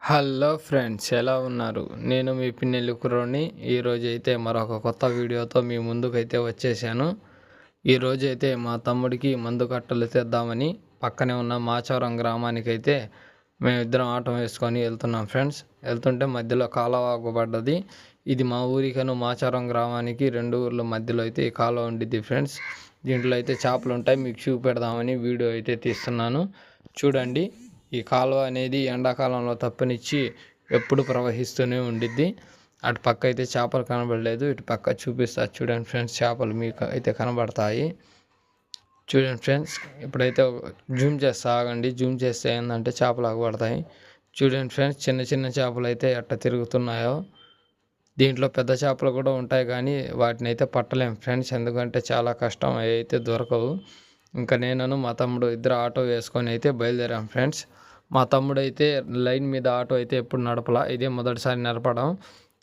Hello friends, ఎలా ఉన్నారు? నేను మీ పిన్నెల్లి కుర్రోడ్ని. ఈరోజైతే మరొక కొత్త వీడియోతో మీ ముందుకైతే వచ్చేసాను. ఈరోజైతే మా తమ్ముడికి మందు కట్టలు తెద్దామని పక్కనే ఉన్న మాచవరం గ్రామానికైతే మేమిద్దరం ఆటో వేసుకొని వెళ్తున్నాం ఫ్రెండ్స్. వెళ్తుంటే మధ్యలో కాలువ ఆగబడ్డది. ఇది మా ఊరికను మాచవరం గ్రామానికి 2 ఊర్ల మధ్యలో అయితే ఈ కాలువ ఉండిద్ది ఫ్రెండ్స్. దీంట్లో అయితే చేపలు ఉంటాయి, మీకు చూపెడదామని వీడియో అయితే తీస్తున్నాను. చూడండి, ఈ కాలువ అనేది ఎండాకాలంలో తప్పనిచ్చి ఎప్పుడు ప్రవహిస్తూనే ఉండిద్ది. అటు పక్క అయితే చేపలు కనబడలేదు, ఇటు పక్క చూపిస్తా చూడండి ఫ్రెండ్స్. చేపలు మీకు అయితే కనబడతాయి చూడండి ఫ్రెండ్స్. ఇప్పుడైతే జూమ్ చేస్తా, ఆగండి. జూమ్ చేస్తే ఏంటంటే చేపలు ఆగబడతాయి. చూడండి ఫ్రెండ్స్, చిన్న చిన్న చేపలు అయితే ఎట్ట తిరుగుతున్నాయో. దీంట్లో పెద్ద చేపలు కూడా ఉంటాయి, కానీ వాటిని అయితే పట్టలేం ఫ్రెండ్స్, ఎందుకంటే చాలా కష్టం, అవి అయితే దొరకవు. ఇంకా నేను మా తమ్ముడు ఇద్దరు ఆటో వేసుకొని అయితే బయలుదేరాం ఫ్రెండ్స్. మా తమ్ముడు అయితే లైన్ మీద ఆటో అయితే ఎప్పుడు నడపలా, ఇదే మొదటిసారి నడపడం.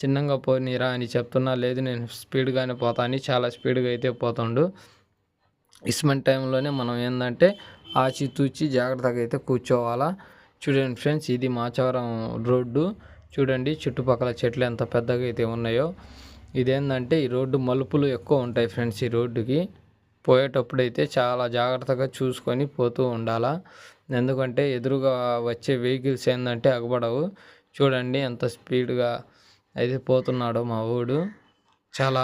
చిన్నగా పోనీరా అని చెప్తున్నా, లేదు నేను స్పీడ్గానే పోతాను, చాలా స్పీడ్గా అయితే పోతుండు. ఇస్మెంట్ టైంలోనే మనం ఏంటంటే ఆచితూచి జాగ్రత్తగా అయితే కూర్చోవాలా. చూడండి ఫ్రెండ్స్, ఇది మాచవరం రోడ్డు. చూడండి చుట్టుపక్కల చెట్లు ఎంత పెద్దగా అయితే ఉన్నాయో. ఇదేంటంటే ఈ రోడ్డు మలుపులు ఎక్కువ ఉంటాయి ఫ్రెండ్స్. ఈ రోడ్డుకి పోయేటప్పుడు అయితే చాలా జాగ్రత్తగా చూసుకొని పోతూ ఉండాలా, ఎందుకంటే ఎదురుగా వచ్చే వెహికల్స్ ఏంటంటే అగబడవు. చూడండి ఎంత స్పీడ్గా అయితే పోతున్నాడో మా ఊడు, చాలా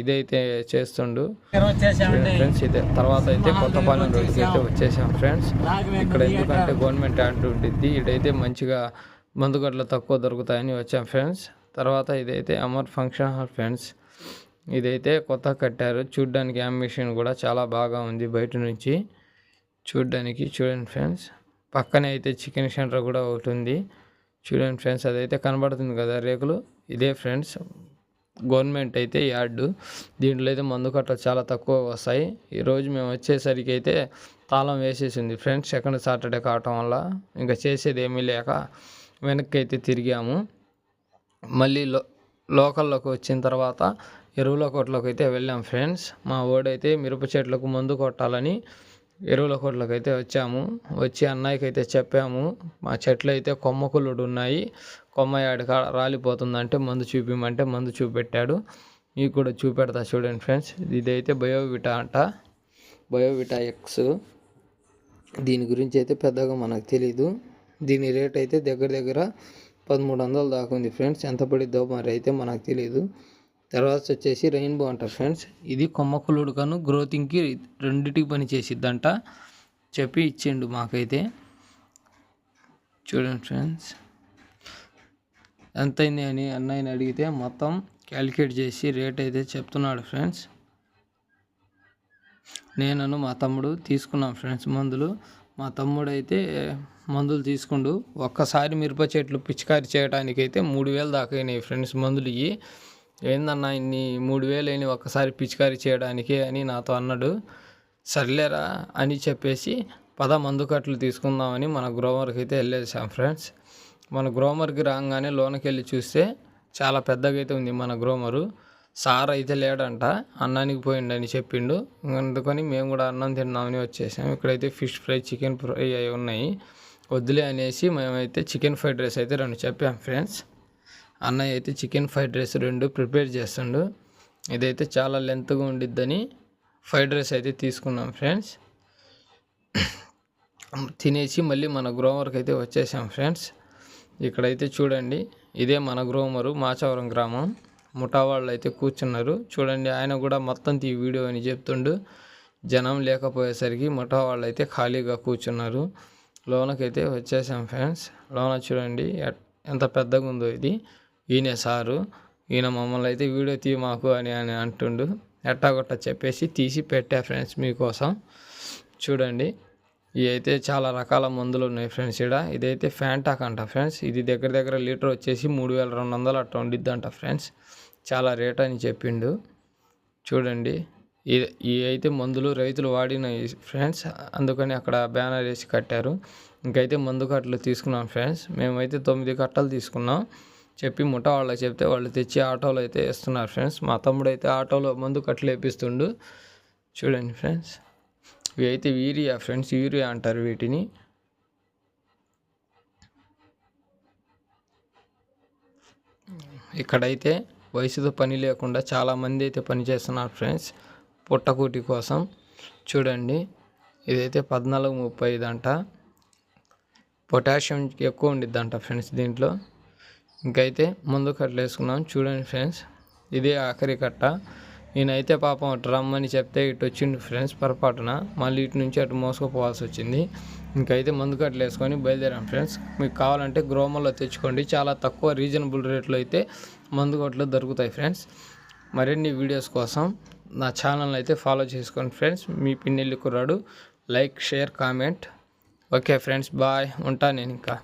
ఇదైతే చేస్తుండు ఫ్రెండ్స్. ఇదే తర్వాత అయితే కొత్తపాలెం రోడ్డుకి అయితే వచ్చేసాం ఫ్రెండ్స్. ఇక్కడ ఎందుకంటే గవర్నమెంట్ యాడ్ ఉండిద్ది, ఇదైతే మంచిగా మందుగడ్డలు తక్కువ దొరుకుతాయని వచ్చాం ఫ్రెండ్స్. తర్వాత ఇదైతే అమర్ ఫంక్షన్ హాల్ ఫ్రెండ్స్. ఇదైతే కొత్త కట్టారు, చూడ్డానికి అంబిషన్ కూడా చాలా బాగా ఉంది బయట నుంచి చూడ్డానికి. చూడండి ఫ్రెండ్స్, పక్కనే అయితే చికెన్ సెంటర్ కూడా ఒకటి ఉంది. చూడండి ఫ్రెండ్స్, అదైతే కనబడుతుంది కదా రేకులు, ఇదే ఫ్రెండ్స్ గవర్నమెంట్ అయితే యార్డు. దీంట్లో అయితే మందు కట్టలు చాలా తక్కువ వస్తాయి. ఈరోజు మేము వచ్చేసరికి అయితే తాళం వేసేసింది ఫ్రెండ్స్, సెకండ్ సాటర్డే కావటం వల్ల ఇంకా చేసేది ఏమీ లేక వెనక్కి అయితే తిరిగాము. మళ్ళీ లోకల్లోకి వచ్చిన తర్వాత ఎరువుల కొట్లోకి అయితే వెళ్ళాం ఫ్రెండ్స్. మా ఓడైతే మిరప చెట్లకు మందు కొట్టాలని ఎరువుల కొట్లోకి అయితే వచ్చాము. వచ్చి అన్నయ్యకి అయితే చెప్పాము, మా చెట్లు అయితే కొమ్మకులుడు ఉన్నాయి, కొమ్మ యాడికి రాలిపోతుందంటే మందు చూపిమంటే మందు చూపెట్టాడు. మీకు కూడా చూపెడతా చూడండి ఫ్రెండ్స్. ఇదైతే బయోవిటా అంట, బయోవిటా ఎక్స్. దీని గురించి అయితే పెద్దగా మనకు తెలీదు. దీని రేట్ అయితే దగ్గర దగ్గర 1300 దాకా ఉంది ఫ్రెండ్స్. ఎంత పడిద్దో మరి అయితే మనకు తెలియదు. తర్వాత వచ్చేసి రెయిన్బో అంట ఫ్రెండ్స్. ఇది కొమ్మకులుడుకను గ్రోతింగ్కి రెండింటికి పని చేసిద్దంట చెప్పి ఇచ్చిండు మాకైతే. చూడండి ఫ్రెండ్స్, ఎంతైంది అని అన్నయ్యని అడిగితే మొత్తం క్యాలిక్యులేట్ చేసి రేట్ అయితే చెప్తున్నాడు ఫ్రెండ్స్. నేను మా తమ్ముడు తీసుకున్నాం ఫ్రెండ్స్ మందులు. మా తమ్ముడు అయితే మందులు తీసుకుండు. ఒక్కసారి మిరప చెట్లు పిచికారి చేయడానికి అయితే 3000 దాకా అయినాయి ఫ్రెండ్స్ మందులు. ఇవి ఏందన్నా ఇన్ని 3000 అయినాయి ఒక్కసారి పిచికారి చేయడానికి అని నాతో అన్నాడు. సర్లేరా అని చెప్పేసి పద మందు కట్టలు తీసుకుందామని మన గ్రోమర్కి అయితే వెళ్ళేసాం ఫ్రెండ్స్. మన గ్రోమర్కి రాగానే లోనకి వెళ్ళి చూస్తే చాలా పెద్దగా అయితే ఉంది మన గ్రోమరు. సార్ అయితే లేడంట, అన్నానికి పోయిండని చెప్పిండు. అందుకని మేము కూడా అన్నం తిన్నామని వచ్చేసాం. ఇక్కడైతే ఫిష్ ఫ్రై, చికెన్ ఫ్రై అవి ఉన్నాయి. వద్దులే అనేసి మేమైతే చికెన్ ఫ్రైడ్ రైస్ అయితే 2 చెప్పాం ఫ్రెండ్స్. అన్నయ్య అయితే చికెన్ ఫ్రైడ్ రైస్ 2 ప్రిపేర్ చేస్తుండు. ఇదైతే చాలా లెంత్గా ఉండిద్దని ఫ్రైడ్ రైస్ అయితే తీసుకున్నాం ఫ్రెండ్స్. తినేసి మళ్ళీ మన గ్రోమర్కి అయితే వచ్చేసాం ఫ్రెండ్స్. ఇక్కడైతే చూడండి, ఇదే మన గ్రోమరు, మాచవరం గ్రామం. ముఠా వాళ్ళు అయితే కూర్చున్నారు చూడండి. ఆయన కూడా మొత్తం తీ వీడియో అని చెప్తుండు. జనం లేకపోయేసరికి ముఠా వాళ్ళు అయితే ఖాళీగా కూర్చున్నారు. లోనకైతే వచ్చేసాం ఫ్రెండ్స్. లోన చూడండి ఎంత పెద్దగా ఉందో ఇది. ఈయన సారు, ఈయన మమ్మల్ని అయితే వీడియో తీ మాకు అని అంటుండు. ఎట్టాగొట్ట చెప్పేసి తీసి పెట్టా ఫ్రెండ్స్ మీకోసం. చూడండి, ఇవి అయితే చాలా రకాల మందులు ఉన్నాయి ఫ్రెండ్స్. ఇదైతే ఫ్యాంటాక్ అంట ఫ్రెండ్స్. ఇది దగ్గర దగ్గర లీటర్ వచ్చేసి 3200 అట్లా ఉండిద్దంట ఫ్రెండ్స్. చాలా రేట్ అని చెప్పిండు. చూడండి, ఇవి అయితే మందులు రైతులు వాడినాయి ఫ్రెండ్స్, అందుకని అక్కడ బ్యానర్ వేసి కట్టారు. ఇంకైతే మందు కట్టలు తీసుకున్నాం ఫ్రెండ్స్. మేమైతే 9 కట్టలు తీసుకున్నాం. చెప్పి ముఠా వాళ్ళకి చెప్తే వాళ్ళు తెచ్చి ఆటోలో అయితే వేస్తున్నారు ఫ్రెండ్స్. మా తమ్ముడు అయితే ఆటోలో మందు కట్టలు వేపిస్తుండు. చూడండి ఫ్రెండ్స్, ఇవి అయితే యూరియా ఫ్రెండ్స్, యూరియా అంటారు వీటిని. ఇక్కడైతే వయసుతో పని లేకుండా చాలామంది అయితే పనిచేస్తున్నారు ఫ్రెండ్స్ పుట్టకూటి కోసం. చూడండి ఇదైతే 14:35 అంట. పొటాషియం ఎక్కువ ఉండిద్దంట ఫ్రెండ్స్ దీంట్లో. ఇంకైతే ముందు కట్టలు వేసుకున్నాం. చూడండి ఫ్రెండ్స్ ఇదే ఆఖరి కట్ట. నేనైతే పాపం అటు రమ్మని చెప్తే ఇటు వచ్చిండు ఫ్రెండ్స్ పొరపాటున. మళ్ళీ ఇటు నుంచి అటు మోసుకుపోవాల్సి వచ్చింది. ఇంకైతే ముందు కట్టలు వేసుకొని బయలుదేరాం ఫ్రెండ్స్. మీకు కావాలంటే గ్రోమర్లో తెచ్చుకోండి. చాలా తక్కువ రీజనబుల్ రేట్లో అయితే మందు కొట్లు దొరుకుతాయి ఫ్రెండ్స్. మరిన్ని వీడియోస్ కోసం నా ఛానల్ అయితే ఫాలో చేసుకోండి ఫ్రెండ్స్. మీ పిన్నెల్లి కుర్రాడు. Like, share, comment. Okay friends, bye. ఉంటాను నేను ఇంకా.